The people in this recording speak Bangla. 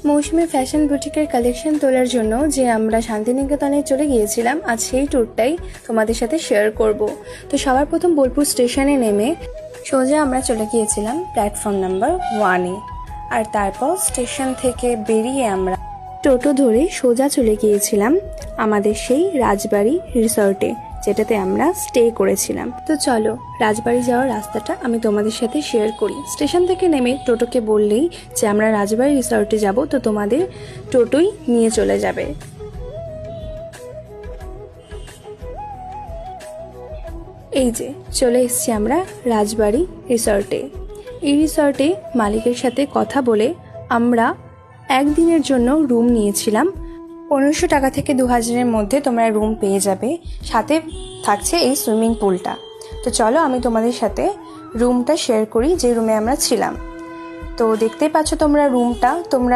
মৌসুমী ফ্যাশন বুটিকের কালেকশন তোলার জন্য যে আমরা শান্তিনিকেতনে চলে গিয়েছিলাম, আজ সেই ট্যুরটাই তোমাদের সাথে শেয়ার করব। তো সবার প্রথম বোলপুর স্টেশনে নেমে সোজা আমরা চলে গিয়েছিলাম প্ল্যাটফর্ম নাম্বার 1-এ। আর তারপর স্টেশন থেকে বেরিয়ে আমরা টোটো ধরে সোজা চলে গিয়েছিলাম আমাদের সেই রাজবাড়ি রিসর্টে, যেটাতে আমরা স্টে করেছিলাম। তো চলো রাজবাড়ি যাওয়ার রাস্তাটা আমি তোমাদের সাথে শেয়ার করি। স্টেশন থেকে নেমে টোটোকে বললেই যে আমরা রাজবাড়ি রিসর্টে যাব, তো তোমাদের টোটোই নিয়ে চলে যাবে। এই যে চলে এসেছি আমরা রাজবাড়ি রিসর্টে। এই রিসর্টে মালিকের সাথে কথা বলে আমরা একদিনের জন্য রুম নিয়েছিলাম। 1500 টাকা থেকে 2000-এর মধ্যে তোমরা রুম পেয়ে যাবে, সাথে থাকছে এই সুইমিং পুলটা। তো চলো আমি তোমাদের সাথে রুমটা শেয়ার করি যে রুমে আমরা ছিলাম। তো দেখতেই পাচ্ছ তোমরা রুমটা। তোমরা